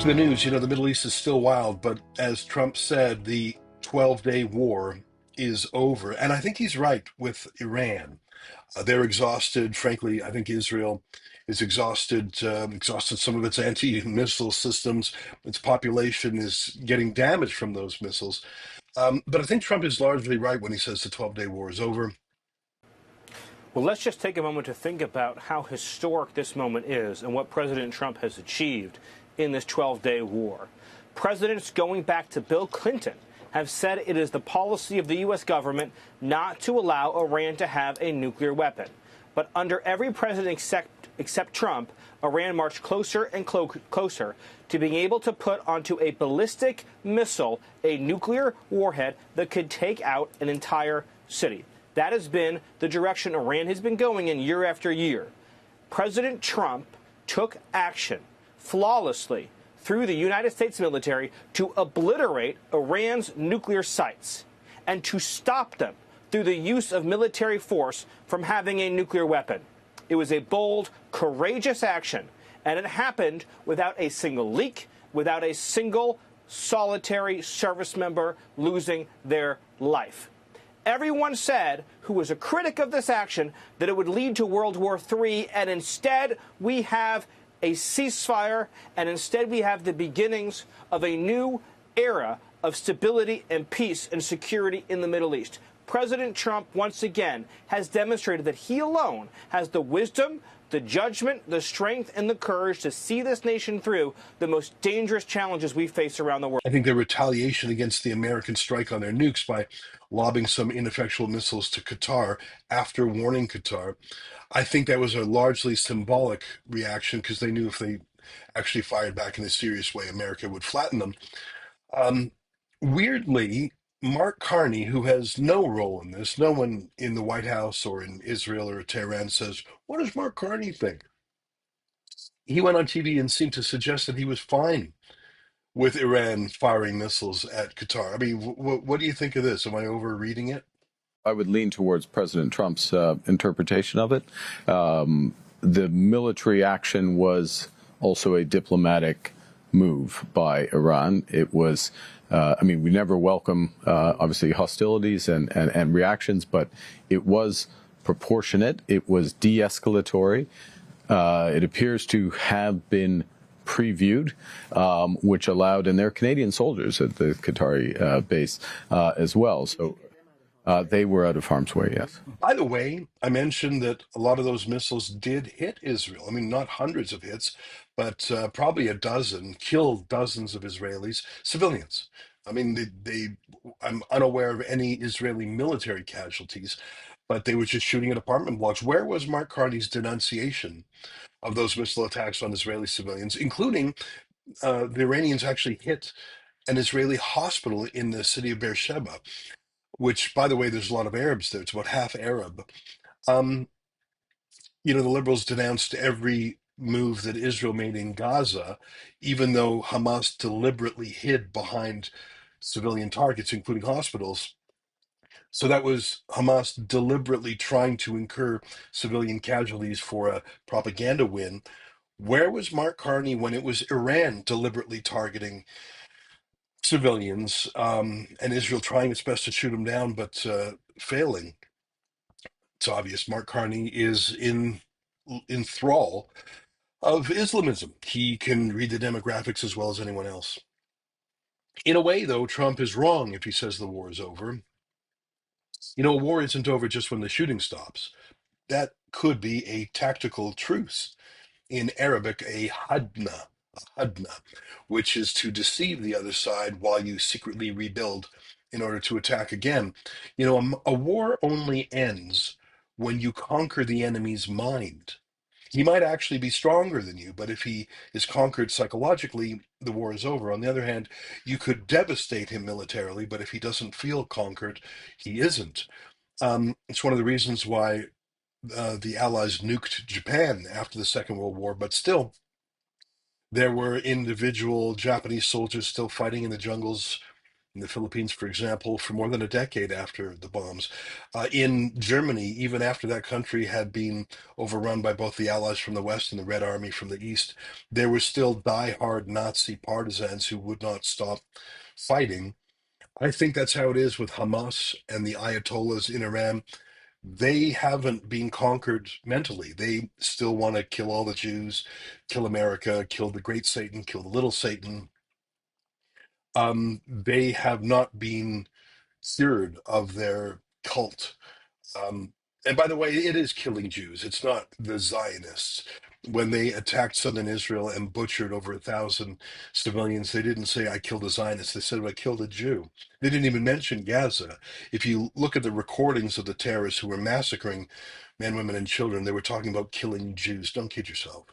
the news. The Middle East is still wild, but as Trump said, the 12-day war is over. And I think he's right with Iran. They're exhausted. Frankly, I think Israel is exhausted some of its anti-missile systems. Its population is getting damaged from those missiles. But I think Trump is largely right when he says the 12-day war is over. Well, let's just take a moment to think about how historic this moment is and what President Trump has achieved in this 12-day war. Presidents going back to Bill Clinton have said it is the policy of the U.S. government not to allow Iran to have a nuclear weapon. But under every president except Trump, Iran marched closer and closer to being able to put onto a ballistic missile a nuclear warhead that could take out an entire city. That has been the direction Iran has been going in year after year. President Trump took action flawlessly through the United States military to obliterate Iran's nuclear sites and to stop them through the use of military force from having a nuclear weapon. It was a bold, courageous action, and it happened without a single leak, without a single solitary service member losing their life. Everyone said, who was a critic of this action, that it would lead to World War III, and instead we have a ceasefire, and instead we have the beginnings of a new era of stability and peace and security in the Middle East. President Trump, once again, has demonstrated that he alone has the wisdom, the judgment, the strength, and the courage to see this nation through the most dangerous challenges we face around the world. I think their retaliation against the American strike on their nukes by lobbing some ineffectual missiles to Qatar after warning Qatar, I think that was a largely symbolic reaction because they knew if they actually fired back in a serious way, America would flatten them. Um, Weirdly, Mark Carney, who has no role in this, no one in the White House or in Israel or Tehran says, "What does Mark Carney think?" He went on TV and seemed to suggest that he was fine with Iran firing missiles at Qatar. I mean, what do you think of this? Am I overreading it? I would lean towards President Trump's interpretation of it. The military action was also a diplomatic move by Iran. It was, we never welcome, obviously, hostilities and reactions, but it was proportionate. It was de-escalatory. It appears to have been previewed, which allowed, and they're Canadian soldiers at the Qatari base as well. So they were out of harm's way, yes. By the way, I mentioned that a lot of those missiles did hit Israel. I mean, not hundreds of hits, but probably a dozen, killed dozens of Israelis, civilians. I mean, I'm unaware of any Israeli military casualties, but they were just shooting at apartment blocks. Where was Mark Carney's denunciation of those missile attacks on Israeli civilians, including the Iranians actually hit an Israeli hospital in the city of Beersheba, which, by the way, there's a lot of Arabs there. It's about half Arab. Um, the liberals denounced every move that Israel made in Gaza, even though Hamas deliberately hid behind civilian targets, including hospitals. So that was Hamas deliberately trying to incur civilian casualties for a propaganda win. Where was Mark Carney when it was Iran deliberately targeting civilians, and Israel trying its best to shoot them down, but failing? It's obvious Mark Carney is in thrall of Islamism. He can read the demographics as well as anyone else. In a way, though, Trump is wrong if he says the war is over. A war isn't over just when the shooting stops. That could be a tactical truce. In Arabic, a hudna, which is to deceive the other side while you secretly rebuild in order to attack again. A war only ends when you conquer the enemy's mind. He might actually be stronger than you, but if he is conquered psychologically, the war is over. On the other hand, you could devastate him militarily, but if he doesn't feel conquered, he isn't. It's one of the reasons why the Allies nuked Japan after the Second World War, but still, there were individual Japanese soldiers still fighting in the jungles in the Philippines, for example, for more than a decade after the bombs. In Germany, even after that country had been overrun by both the Allies from the West and the Red Army from the East, there were still die-hard Nazi partisans who would not stop fighting. I think that's how it is with Hamas and the Ayatollahs in Iran. They haven't been conquered mentally. They still want to kill all the Jews, kill America, kill the great Satan, kill the little Satan. They have not been cured of their cult. Um, and by the way, it is killing Jews. It's not the Zionists. When they attacked southern Israel and butchered over 1,000 civilians, they didn't say, I killed a Zionist. They said, I killed a Jew. They didn't even mention Gaza. If you look at the recordings of the terrorists who were massacring men, women, and children, they were talking about killing Jews. Don't kid yourself.